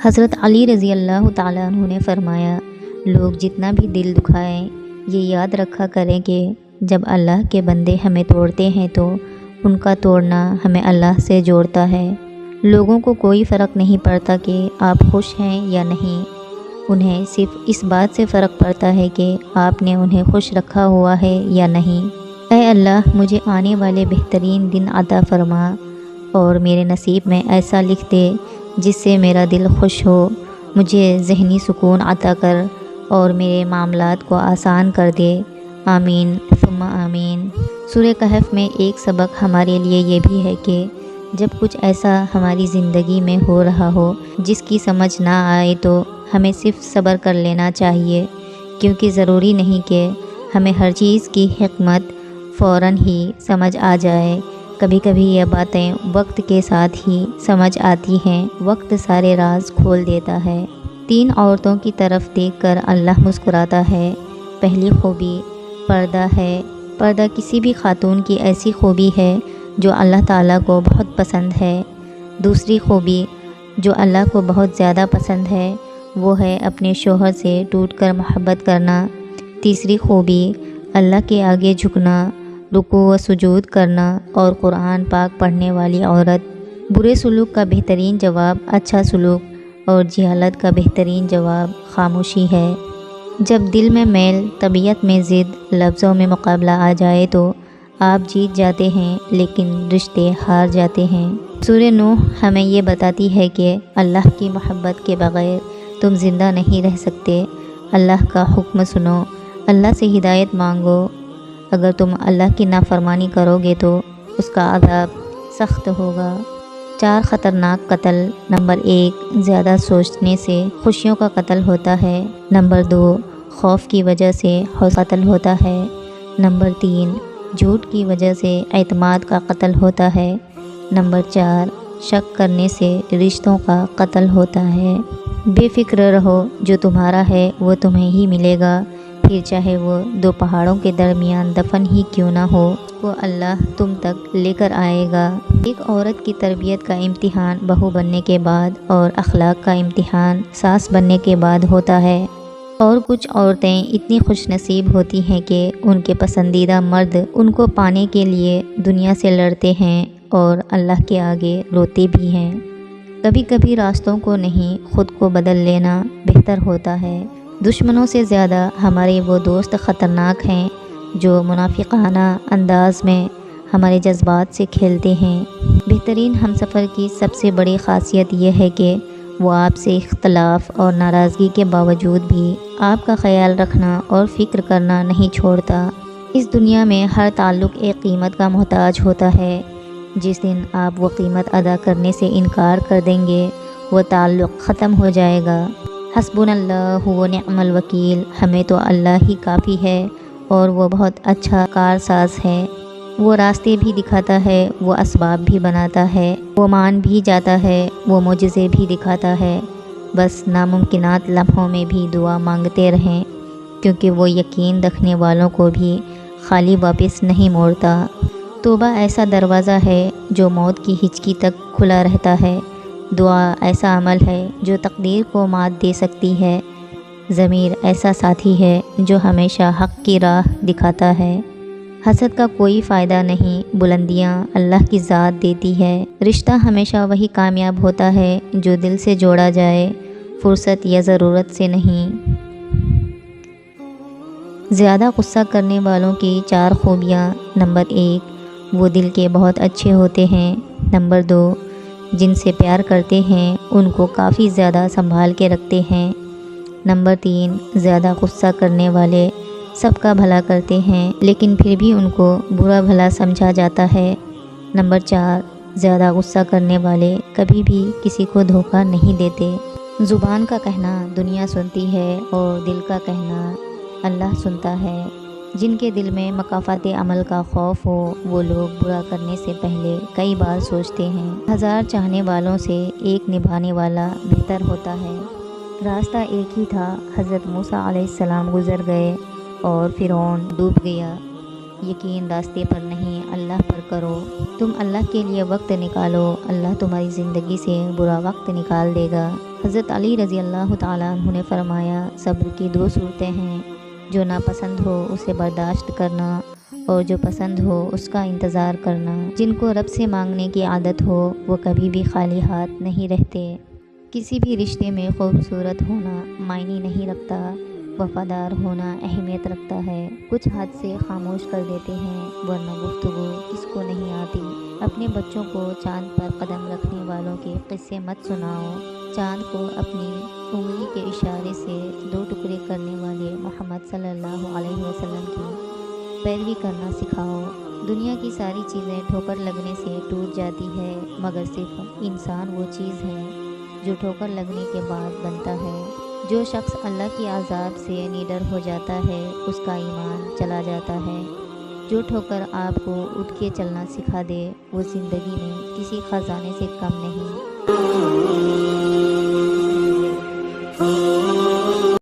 حضرت علی رضی اللہ تعالیٰ عنہ نے فرمایا، لوگ جتنا بھی دل دکھائیں یہ یاد رکھا کریں کہ جب اللہ کے بندے ہمیں توڑتے ہیں تو ان کا توڑنا ہمیں اللہ سے جوڑتا ہے۔ لوگوں کو کوئی فرق نہیں پڑتا کہ آپ خوش ہیں یا نہیں، انہیں صرف اس بات سے فرق پڑتا ہے کہ آپ نے انہیں خوش رکھا ہوا ہے یا نہیں۔ اے اللہ، مجھے آنے والے بہترین دن عطا فرما اور میرے نصیب میں ایسا لکھ دے جس سے میرا دل خوش ہو، مجھے ذہنی سکون عطا کر اور میرے معاملات کو آسان کر دے، آمین ثم آمین۔ سورہ کہف میں ایک سبق ہمارے لیے یہ بھی ہے کہ جب کچھ ایسا ہماری زندگی میں ہو رہا ہو جس کی سمجھ نہ آئے تو ہمیں صرف صبر کر لینا چاہیے، کیونکہ ضروری نہیں کہ ہمیں ہر چیز کی حکمت فوراً ہی سمجھ آ جائے۔ کبھی کبھی یہ باتیں وقت کے ساتھ ہی سمجھ آتی ہیں، وقت سارے راز کھول دیتا ہے۔ 3 عورتوں کی طرف دیکھ کر اللہ مسکراتا ہے۔ پہلی خوبی پردہ ہے۔ پردہ کسی بھی خاتون کی ایسی خوبی ہے جو اللہ تعالیٰ کو بہت پسند ہے۔ دوسری خوبی جو اللہ کو بہت زیادہ پسند ہے وہ ہے اپنے شوہر سے ٹوٹ کر محبت کرنا۔ تیسری خوبی اللہ کے آگے جھکنا، رکوع و سجود کرنا اور قرآن پاک پڑھنے والی عورت۔ برے سلوک کا بہترین جواب اچھا سلوک اور جہالت کا بہترین جواب خاموشی ہے۔ جب دل میں میل، طبیعت میں ضد، لفظوں میں مقابلہ آ جائے تو آپ جیت جاتے ہیں لیکن رشتے ہار جاتے ہیں۔ سورہ نوح ہمیں یہ بتاتی ہے کہ اللہ کی محبت کے بغیر تم زندہ نہیں رہ سکتے۔ اللہ کا حکم سنو، اللہ سے ہدایت مانگو۔ اگر تم اللہ کی نافرمانی کرو گے تو اس کا عذاب سخت ہوگا۔ 4 خطرناک قتل۔ نمبر 1، زیادہ سوچنے سے خوشیوں کا قتل ہوتا ہے۔ نمبر 2، خوف کی وجہ سے حوصلہ قتل ہوتا ہے۔ نمبر 3، جھوٹ کی وجہ سے اعتماد کا قتل ہوتا ہے۔ نمبر 4، شک کرنے سے رشتوں کا قتل ہوتا ہے۔ بے فکر رہو، جو تمہارا ہے وہ تمہیں ہی ملے گا، پھر چاہے وہ 2 پہاڑوں کے درمیان دفن ہی کیوں نہ ہو، وہ اللہ تم تک لے کر آئے گا۔ ایک عورت کی تربیت کا امتحان بہو بننے کے بعد اور اخلاق کا امتحان ساس بننے کے بعد ہوتا ہے، اور کچھ عورتیں اتنی خوش نصیب ہوتی ہیں کہ ان کے پسندیدہ مرد ان کو پانے کے لیے دنیا سے لڑتے ہیں اور اللہ کے آگے روتے بھی ہیں۔ کبھی کبھی راستوں کو نہیں، خود کو بدل لینا بہتر ہوتا ہے۔ دشمنوں سے زیادہ ہمارے وہ دوست خطرناک ہیں جو منافقانہ انداز میں ہمارے جذبات سے کھیلتے ہیں۔ بہترین ہمسفر کی سب سے بڑی خاصیت یہ ہے کہ وہ آپ سے اختلاف اور ناراضگی کے باوجود بھی آپ کا خیال رکھنا اور فکر کرنا نہیں چھوڑتا۔ اس دنیا میں ہر تعلق ایک قیمت کا محتاج ہوتا ہے۔ جس دن آپ وہ قیمت ادا کرنے سے انکار کر دیں گے وہ تعلق ختم ہو جائے گا۔ حسبنا اللہ و نعم الوکیل، ہمیں تو اللہ ہی کافی ہے اور وہ بہت اچھا کارساز ہے۔ وہ راستے بھی دکھاتا ہے، وہ اسباب بھی بناتا ہے، وہ مان بھی جاتا ہے، وہ معجزے بھی دکھاتا ہے۔ بس ناممکنات لمحوں میں بھی دعا مانگتے رہیں، کیونکہ وہ یقین رکھنے والوں کو بھی خالی واپس نہیں موڑتا۔ توبہ ایسا دروازہ ہے جو موت کی ہچکی تک کھلا رہتا ہے۔ دعا ایسا عمل ہے جو تقدیر کو مات دے سکتی ہے۔ ضمیر ایسا ساتھی ہے جو ہمیشہ حق کی راہ دکھاتا ہے۔ حسد کا کوئی فائدہ نہیں، بلندیاں اللہ کی ذات دیتی ہے۔ رشتہ ہمیشہ وہی کامیاب ہوتا ہے جو دل سے جوڑا جائے، فرصت یا ضرورت سے نہیں۔ زیادہ غصہ کرنے والوں کی 4 خوبیاں۔ نمبر 1، وہ دل کے بہت اچھے ہوتے ہیں۔ نمبر 2، جن سے پیار کرتے ہیں ان کو کافی زیادہ سنبھال کے رکھتے ہیں۔ نمبر 3، زیادہ غصہ کرنے والے سب کا بھلا کرتے ہیں لیکن پھر بھی ان کو برا بھلا سمجھا جاتا ہے۔ نمبر 4، زیادہ غصہ کرنے والے کبھی بھی کسی کو دھوکہ نہیں دیتے۔ زبان کا کہنا دنیا سنتی ہے اور دل کا کہنا اللہ سنتا ہے۔ جن کے دل میں مکافات عمل کا خوف ہو وہ لوگ برا کرنے سے پہلے کئی بار سوچتے ہیں۔ 1000 چاہنے والوں سے ایک نبھانے والا بہتر ہوتا ہے۔ راستہ ایک ہی تھا، حضرت موسیٰ علیہ السلام گزر گئے اور فرعون ڈوب گیا۔ یقین راستے پر نہیں، اللہ پر کرو۔ تم اللہ کے لیے وقت نکالو، اللہ تمہاری زندگی سے برا وقت نکال دے گا۔ حضرت علی رضی اللہ تعالیٰ عنہ نے فرمایا صبر کی دو صورتیں ہیں، جو ناپسند ہو اسے برداشت کرنا اور جو پسند ہو اس کا انتظار کرنا۔ جن کو رب سے مانگنے کی عادت ہو وہ کبھی بھی خالی ہاتھ نہیں رہتے۔ کسی بھی رشتے میں خوبصورت ہونا معنی نہیں رکھتا، وفادار ہونا اہمیت رکھتا ہے۔ کچھ حد سے خاموش کر دیتے ہیں ورنہ گفتگو کس کو نہیں آتی۔ اپنے بچوں کو چاند پر قدم رکھنے والوں کے قصے مت سناؤ، چاند کو اپنی انگلی کے اشارے سے دو ٹکڑے کرنے والے محمد صلی اللہ علیہ وسلم کی پیروی کرنا سکھاؤ۔ دنیا کی ساری چیزیں ٹھوکر لگنے سے ٹوٹ جاتی ہے، مگر صرف انسان وہ چیز ہے جو ٹھوکر لگنے کے بعد بنتا ہے۔ جو شخص اللہ کی عذاب سے نڈر ہو جاتا ہے اس کا ایمان چلا جاتا ہے۔ جو ٹھوکر آپ کو اٹھ کے چلنا سکھا دے وہ زندگی میں کسی خزانے سے کم نہیں۔